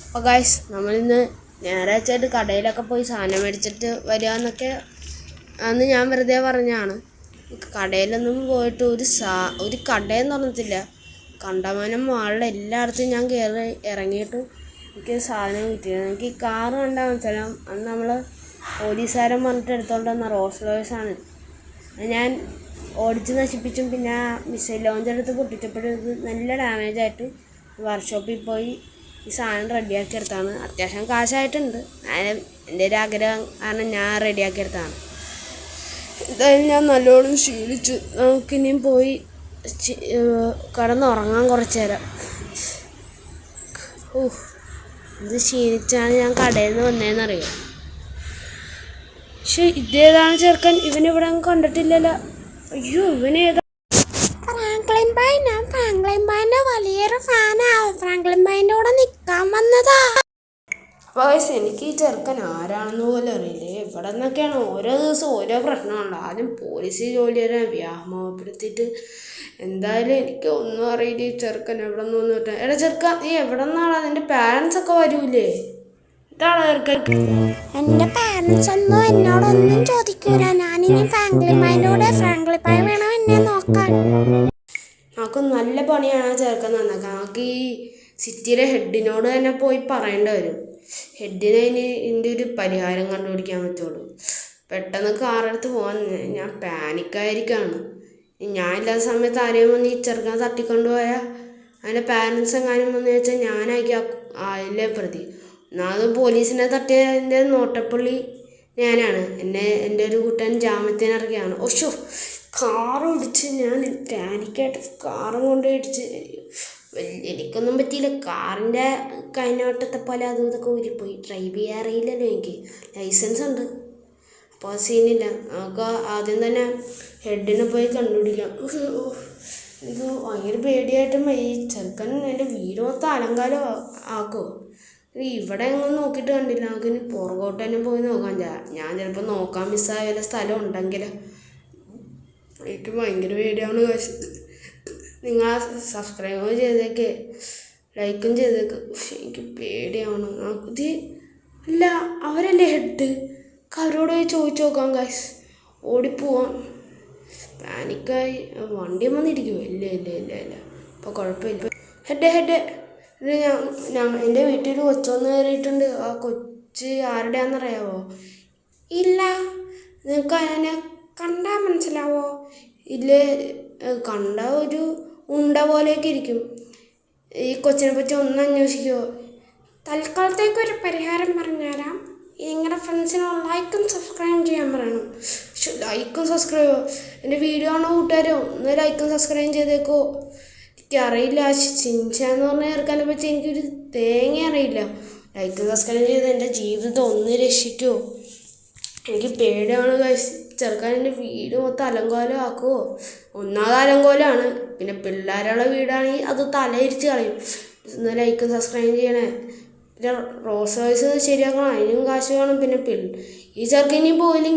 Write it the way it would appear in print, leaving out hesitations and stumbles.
അപ്പോൾ ഗൈസ് നമ്മളിന്ന് ഞായറാഴ്ചയായിട്ട് കടയിലൊക്കെ പോയി സാധനം മേടിച്ചിട്ട് വരിക എന്നൊക്കെ അന്ന് ഞാൻ വെറുതെ പറഞ്ഞാണ്. കടയിലൊന്നും പോയിട്ട് ഒരു കടയെന്ന് പറഞ്ഞിട്ടില്ല. കണ്ടമാനം മാളിൽ എല്ലായിടത്തും ഞാൻ കയറി ഇറങ്ങിയിട്ടും എനിക്ക് സാധനം കിട്ടിയത്. എനിക്ക് ഈ കാറ് കണ്ടാൽ മനസ്സിലാവും. അന്ന് നമ്മൾ പോലീസുകാരൻ പറഞ്ഞിട്ട് എടുത്തോണ്ട് വന്ന റോൾസ് റോയ്സാണ്. ഞാൻ ഓടിച്ച് നശിപ്പിച്ചും പിന്നെ മിസൈൽ ലോഞ്ചർ എടുത്ത് പൊട്ടിച്ചപ്പോഴത് നല്ല ഡാമേജായിട്ട് വർക്ക്ഷോപ്പിൽ പോയി ഈ സാധനം റെഡിയാക്കി എടുത്താണ്. അത്യാവശ്യം കാശായിട്ടുണ്ട്. എൻ്റെ ഒരു ആഗ്രഹം കാരണം ഞാൻ റെഡിയാക്കി എടുത്താണ്. എന്തായാലും ഞാൻ നല്ലോണം ക്ഷീണിച്ചു. നമുക്കിനിയും പോയി കിടന്നുറങ്ങാൻ കുറച്ച് നേരം. ഇത് ക്ഷീണിച്ചാണ് ഞാൻ കടയിൽ നിന്ന് വന്നതെന്നറിയാം. പക്ഷെ ഇതേതാണ് ചെറുക്കൻ, ഇവനിവിടെ കണ്ടിട്ടില്ലല്ലോ. അയ്യോ, ഇവനേതാ? ഫ്രാങ്ക്ലിൻ ബൈ. ഞാൻ ഫ്രാങ്ക്ലിൻ ബൈൻ്റെ വലിയൊരു ഫാനാണ്. ഫ്രാങ്ക്ലിൻ ബൈൻ്റെ കൂടെ നിൽക്കാൻ വന്നതാ. വയസ്സ് എനിക്ക് ഈ ചെറുക്കൻ ആരാണെന്ന് പോലും അറിയില്ലേ. ഇവിടെ നിന്നൊക്കെയാണ് ഓരോ ദിവസം ഓരോ പ്രശ്നമുണ്ട്. ആദ്യം പോലീസ് ജോലി വരെ വ്യാമോഹപ്പെടുത്തിയിട്ട് എന്തായാലും എനിക്ക് ഒന്നും അറിയില്ല. ഈ ചെറുക്കൻ എവിടെ നിന്ന് വന്നിട്ട്. എടാ ചെറുക്കൻ, നീ എവിടെ നിന്നാണ്? നിൻ്റെ പാരൻസ് ഒക്കെ വരൂലേ? ഇതാണ് ചെറുക്കൻ. എൻ്റെ പാരൻസ് ഒന്നും എന്നോടൊന്നും ചോദിക്കൂല. ഞാനിനി ഫ്രാങ്ക്ലിൻ ബൈൻ്റെ കൂടെ ഫ്രാങ്ക്ലിൻ ബൈ വേണം എന്നെ നോക്കാൻ. നമുക്ക് നല്ല പണിയാണ് ചെറുക്കൻ നന്നാക്കാൻ. നമുക്ക് ഈ സിറ്റിയിലെ ഹെഡിനോട് തന്നെ പോയി പറയേണ്ടി വരും. ഹെഡിന് ഇതിൻ്റെ ഒരു പരിഹാരം കണ്ടുപിടിക്കാൻ പറ്റുള്ളൂ. പെട്ടെന്ന് കാറെടുത്ത് പോകാൻ ഞാൻ പാനിക്കായിരിക്കുകയാണ്. ഞാൻ ഇല്ലാത്ത സമയത്ത് ആരെയും വന്ന് ഈ ചെറുക്കനെ തട്ടിക്കൊണ്ടു പോയാൽ അതിൻ്റെ പാരൻസ് എങ്ങാനും വന്ന് വെച്ചാൽ ഞാനായിരിക്കും അതിലെ പ്രതി. ഒന്നാമത് പോലീസിനെ തട്ടിയതിൻ്റെ നോട്ടപ്പുള്ളി ഞാനാണ്. എൻ്റെ ഒരു കൂട്ടൻ ജാമ്യത്തിനിറങ്ങിയാണ്. ഓശോ, കാറ് ഇടിച്ച് ഞാൻ പാനിക്കായിട്ട് കാറും കൊണ്ട് ഇടിച്ച്. എനിക്കൊന്നും പറ്റിയില്ല. കാറിൻ്റെ കൈനോട്ടത്തെ പോലെ അതും ഇതൊക്കെ ഊരിപ്പോയി. ഡ്രൈവ് ചെയ്യാൻ അറിയില്ലല്ലോ എനിക്ക്. ലൈസൻസ് ഉണ്ട്, അപ്പോൾ സീനില്ല. നമുക്ക് ആദ്യം തന്നെ ഹെഡിനെ പോയി കണ്ടുപിടിക്കാം. എനിക്ക് ഭയങ്കര പേടിയായിട്ടും ഈ ചെറുക്കൻ എൻ്റെ വീട് മൊത്തം അലങ്കാരം ആക്കുമോ? ഇവിടെ എങ്ങും നോക്കിയിട്ട് കണ്ടില്ല. നമുക്ക് ഇനി പുറകോട്ട് തന്നെ പോയി നോക്കാം. ഞാൻ ചിലപ്പോൾ നോക്കാൻ മിസ്സായ വല്ല സ്ഥലം ഉണ്ടെങ്കിൽ. എനിക്ക് ഭയങ്കര പേടിയാണ്. നിങ്ങൾ സബ്സ്ക്രൈബ് ചെയ്തേക്ക്, ലൈക്കും ചെയ്തേക്ക്. പക്ഷെ എനിക്ക് പേടിയാണ്. ഇത് അല്ല, അവരല്ലേ ഹെഡ്. അവരോട് പോയി ചോദിച്ചു നോക്കാം ഗൈസ്. ഓടിപ്പോവാം. പാനിക്കായി വണ്ടി വന്നിരിക്കുമോ? ഇല്ല ഇല്ല ഇല്ല ഇല്ല അപ്പോൾ കുഴപ്പമില്ല. ഹെഡ് ഇത് എൻ്റെ വീട്ടിൽ കൊച്ചൊന്ന് കയറിയിട്ടുണ്ട്. ആ കൊച്ച് ആരുടെയാണെന്നറിയാവോ? ഇല്ല. നിങ്ങൾക്ക് അതിനെ കണ്ടാൽ മനസ്സിലാവോ? ഇല്ലേ, കണ്ട ഒരു ഉണ്ട പോലെയൊക്കെ ഇരിക്കും. ഈ കൊച്ചിനെ പറ്റി ഒന്ന് അന്വേഷിക്കുമോ? തൽക്കാലത്തേക്കൊരു പരിഹാരം പറഞ്ഞുതരാം. നിങ്ങളുടെ ഫ്രണ്ട്സിന് ലൈക്കും സബ്സ്ക്രൈബ് ചെയ്യാൻ പറയണം. ലൈക്കും സബ്സ്ക്രൈബോ? എൻ്റെ വീഡിയോ ആണോ കൂട്ടുകാരോ? ഒന്ന് ലൈക്കും സബ്സ്ക്രൈബ് ചെയ്തേക്കോ. എനിക്കറിയില്ല, ചിൻചാന്ന് പറഞ്ഞ ചേർക്കാനെ പറ്റി എനിക്കൊരു തേങ്ങ അറിയില്ല. ലൈക്കും സബ്സ്ക്രൈബ് ചെയ്ത് എൻ്റെ ജീവിതം ഒന്ന് രക്ഷിക്കുമോ? എനിക്ക് പേടിയാണ് ചെറുക്കാൻ. എൻ്റെ വീട് മൊത്തം അലങ്കോലം ആക്കുമോ? ഒന്നാമത് അലങ്കോലമാണ്, പിന്നെ പിള്ളേരുള്ള വീടാണെങ്കിൽ അത് തലയിരിച്ച് കളയും. ഒന്ന് ലൈക്കും സബ്സ്ക്രൈബ് ചെയ്യണേ. പിന്നെ റോൾസ് റോയ്സ് ശരിയാക്കണം, അതിനും കാശ് വേണം. പിന്നെ ഈ ചെറുക്കൻ ഇനി പോയില്ലെങ്കിൽ